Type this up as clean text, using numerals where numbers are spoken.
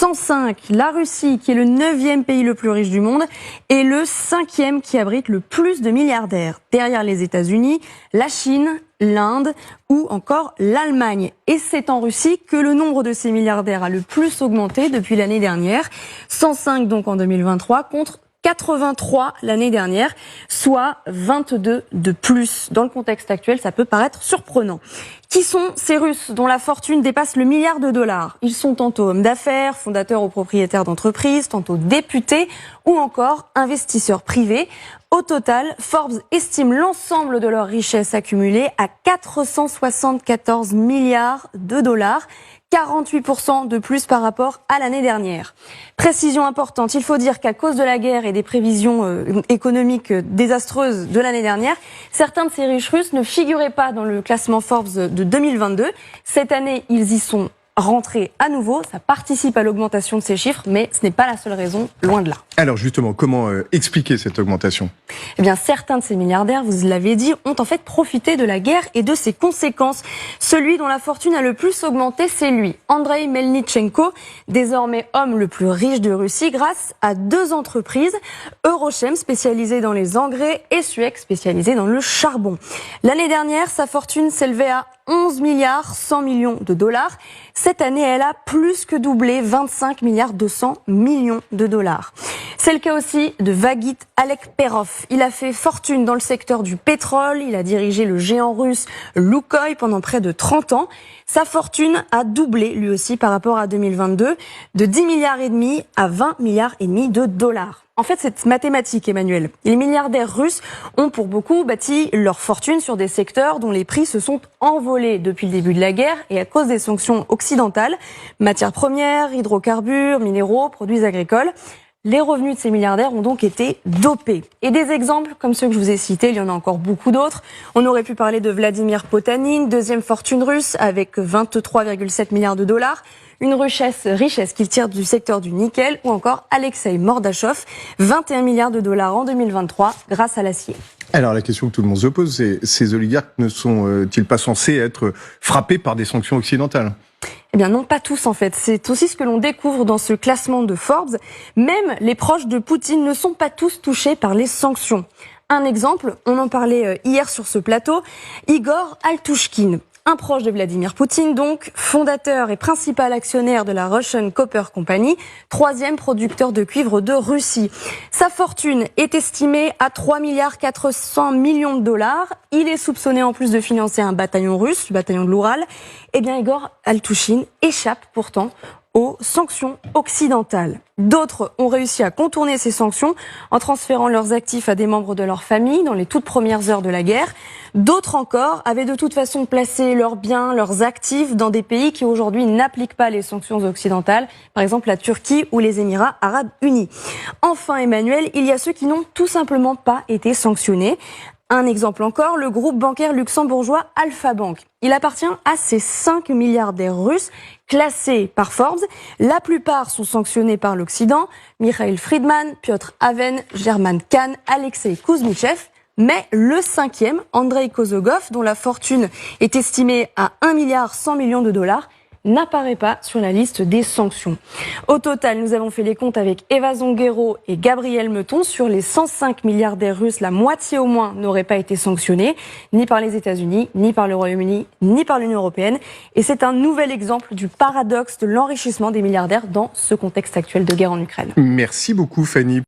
105, la Russie, qui est le 9e pays le plus riche du monde, est le 5e qui abrite le plus de milliardaires. Derrière les États-Unis, la Chine, l'Inde ou encore l'Allemagne. Et c'est en Russie que le nombre de ces milliardaires a le plus augmenté depuis l'année dernière. 105 donc en 2023 contre 83 l'année dernière, soit 22 de plus. Dans le contexte actuel, ça peut paraître surprenant. Qui sont ces Russes dont la fortune dépasse le milliard de dollars? Ils sont tantôt hommes d'affaires, fondateurs ou propriétaires d'entreprises, tantôt députés ou encore investisseurs privés. Au total, Forbes estime l'ensemble de leur richesse accumulée à 474 milliards de dollars. 48% de plus par rapport à l'année dernière. Précision importante, il faut dire qu'à cause de la guerre et des prévisions économiques désastreuses de l'année dernière, certains de ces riches Russes ne figuraient pas dans le classement Forbes de 2022. Cette année, ils y sont rentrés à nouveau. Ça participe à l'augmentation de ces chiffres, mais ce n'est pas la seule raison, loin de là. Alors justement, comment expliquer cette augmentation ? Eh bien, certains de ces milliardaires, vous l'avez dit, ont en fait profité de la guerre et de ses conséquences. Celui dont la fortune a le plus augmenté, c'est lui, Andrei Melnytchenko, désormais homme le plus riche de Russie grâce à 2 entreprises, Eurochem spécialisée dans les engrais et Suez spécialisée dans le charbon. L'année dernière, sa fortune s'élevait à 11 milliards 100 millions de dollars. Cette année, elle a plus que doublé, 25 milliards 200 millions de dollars. C'est le cas aussi de Vagit Alekperov. Il a fait fortune dans le secteur du pétrole. Il a dirigé le géant russe Lukoil pendant près de 30 ans. Sa fortune a doublé, lui aussi, par rapport à 2022, de 10 milliards et demi à 20 milliards et demi de dollars. En fait, c'est mathématique, Emmanuel. Les milliardaires russes ont pour beaucoup bâti leur fortune sur des secteurs dont les prix se sont envolés depuis le début de la guerre et à cause des sanctions occidentales. Matières premières, hydrocarbures, minéraux, produits agricoles. Les revenus de ces milliardaires ont donc été dopés. Et des exemples comme ceux que je vous ai cités, il y en a encore beaucoup d'autres. On aurait pu parler de Vladimir Potanin, 2e fortune russe avec 23,7 milliards de dollars. Une richesse qu'il tire du secteur du nickel, ou encore Alexei Mordachov, 21 milliards de dollars en 2023 grâce à l'acier. Alors la question que tout le monde se pose, c'est ces oligarques ne sont-ils pas censés être frappés par des sanctions occidentales ? Eh bien non, pas tous en fait. C'est aussi ce que l'on découvre dans ce classement de Forbes. Même les proches de Poutine ne sont pas tous touchés par les sanctions. Un exemple, on en parlait hier sur ce plateau, Igor Altushkin. Un proche de Vladimir Poutine, donc, fondateur et principal actionnaire de la Russian Copper Company, 3e producteur de cuivre de Russie. Sa fortune est estimée à 3 milliards 400 millions de dollars. Il est soupçonné en plus de financer un bataillon russe, le bataillon de l'Oural. Eh bien, Igor Altushkin échappe pourtant aux sanctions occidentales. D'autres ont réussi à contourner ces sanctions en transférant leurs actifs à des membres de leur famille dans les toutes premières heures de la guerre. D'autres encore avaient de toute façon placé leurs biens, leurs actifs dans des pays qui aujourd'hui n'appliquent pas les sanctions occidentales, par exemple la Turquie ou les Émirats arabes unis. Enfin, Emmanuel, il y a ceux qui n'ont tout simplement pas été sanctionnés. Un exemple encore, le groupe bancaire luxembourgeois Alpha Bank. Il appartient à ces 5 milliardaires russes classés par Forbes. La plupart sont sanctionnés par l'Occident. Mikhail Friedman, Piotr Aven, German Khan, Alexei Kouzmitchev. Mais le 5e, Andrei Kozogov, dont la fortune est estimée à 1 milliard 100 millions de dollars, n'apparaît pas sur la liste des sanctions. Au total, nous avons fait les comptes avec Eva Zonguero et Gabriel Meton. Sur les 105 milliardaires russes, la moitié au moins n'aurait pas été sanctionnée, ni par les États-Unis, ni par le Royaume-Uni, ni par l'Union européenne. Et c'est un nouvel exemple du paradoxe de l'enrichissement des milliardaires dans ce contexte actuel de guerre en Ukraine. Merci beaucoup, Fanny.